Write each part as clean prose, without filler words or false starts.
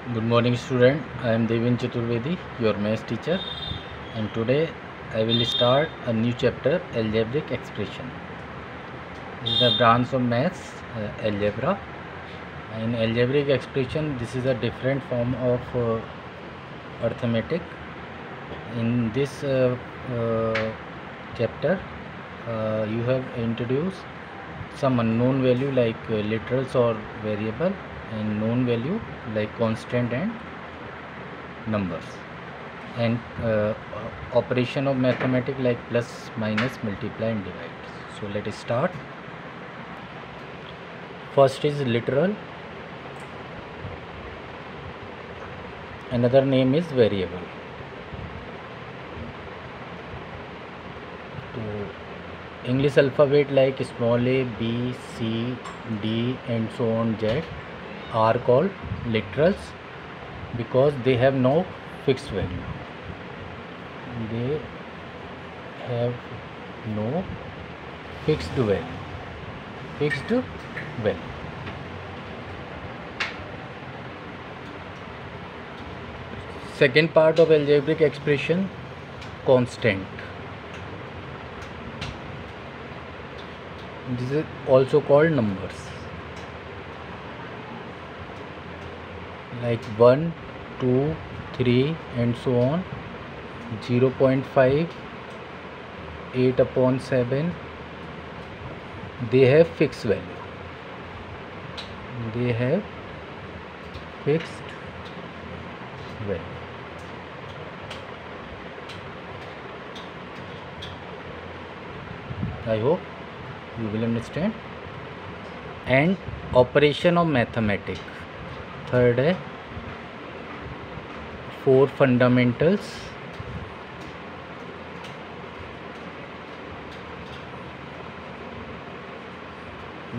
Good morning student, I am Devin Chaturvedi, your maths teacher, and today I will start a new chapter, algebraic expression. This is the branch of maths, algebra. In algebraic expression, this is a different form of arithmetic. In this chapter, you have introduced some unknown value like literals or variable, and known value like constant and numbers, and operation of mathematics like plus, minus, multiply and divide. So let us start. First is literal, another name is variable. So English alphabet like small a, b, c, d and so on z are called literals because they have no fixed value. They have no fixed value. Second part of algebraic expression, constant. This is also called numbers, like 1, 2, 3 and so on. 0.5, 8/7, they have fixed value. I hope you will understand. And operation of mathematics. Third है 4 fundamentals.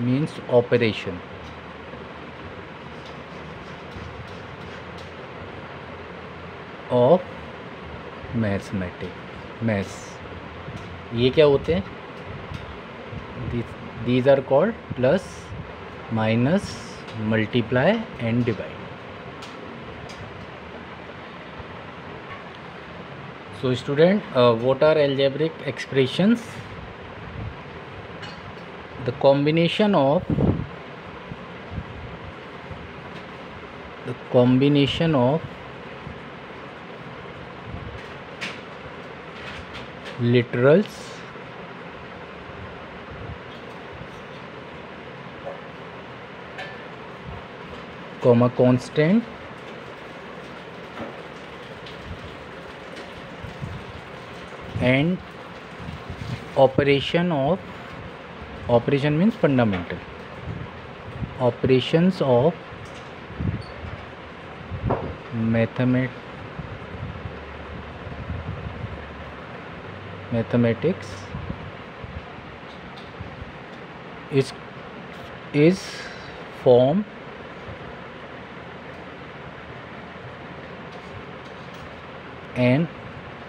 Means operation. Of maths. ये क्या होते हैं? These are called plus, minus, multiply and divide. So student, what are algebraic expressions? The combination of literals comma constant and operation means fundamental operations of mathematics is form an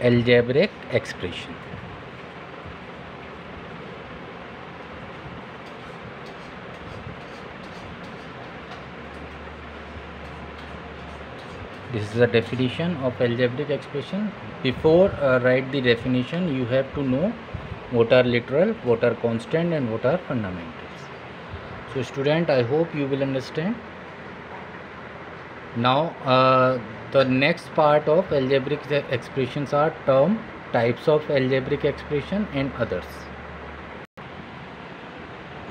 algebraic expression. This is the definition of algebraic expression. Before write the definition, you have to know what are literal, what are constant and what are fundamentals. So student, I hope you will understand. Now the next part of algebraic expressions are term, types of algebraic expression and others.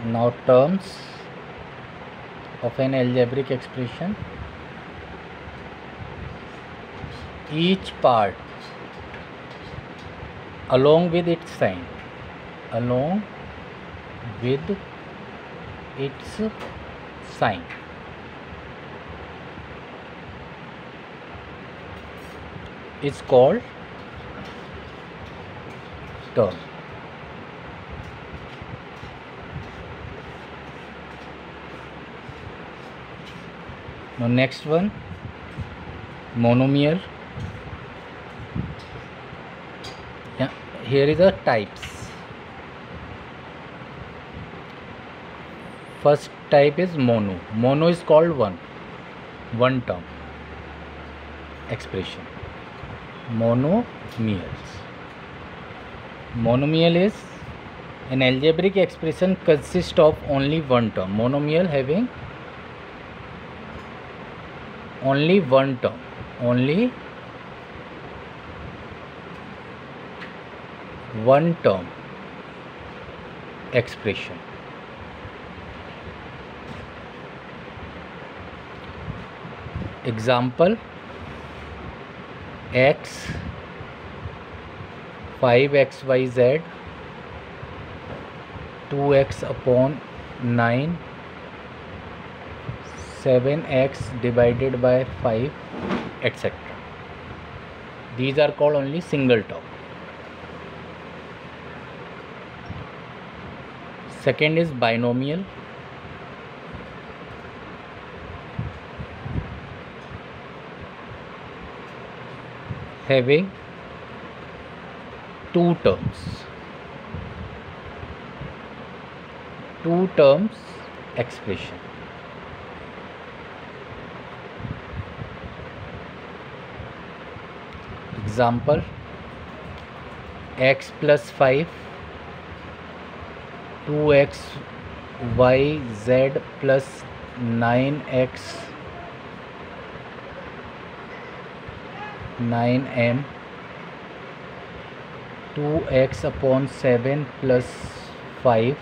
Now terms of an algebraic expression. Each part along with its sign is called term. Now next one, monomial. Here is the types. First type is mono. Mono is called one term. expression. Monomials. Monomial is an algebraic expression consists of only one term. Monomial having only one term. Only one term expression. Example: x 5xyz 2x upon 9 7x divided by 5, etc. These are called only single term. Second is binomial. Having two terms expression. Example: x plus 5 2x yz plus 9x 9m 2x upon 7 plus 5,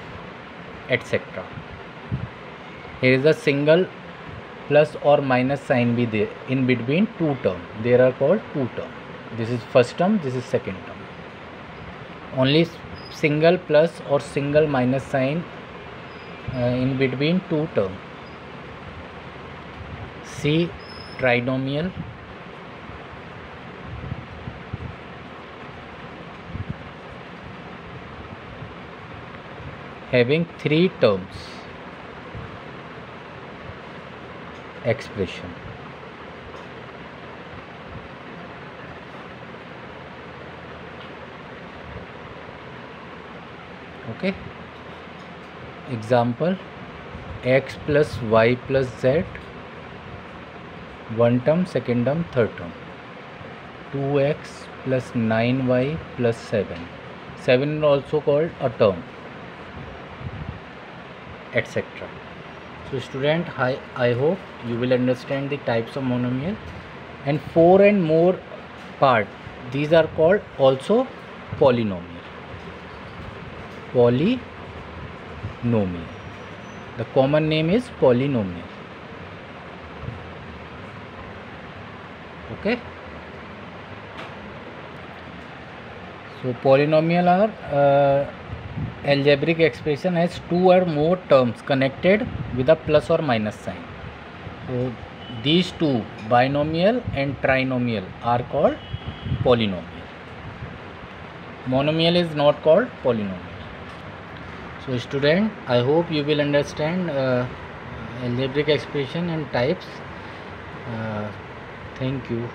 etc. Here is a single plus or minus sign be there in between two terms. They are called two terms. This is first term, this is second term. Only single plus or single minus sign in between two terms. See trinomial. Having three terms expression. Okay. Example: x plus y plus z, one term, second term, third term. 2x plus 9y plus 7. 7 is also called a term, etc. So student, I hope you will understand the types of monomial, and 4 and more part, these are called also polynomial. Polynomial. The common name is polynomial. Okay. So polynomial are algebraic expression has two or more terms connected with a plus or minus sign. So these two, binomial and trinomial, are called polynomial. Monomial is not called polynomial. So student, I hope you will understand algebraic expression and types. Thank you.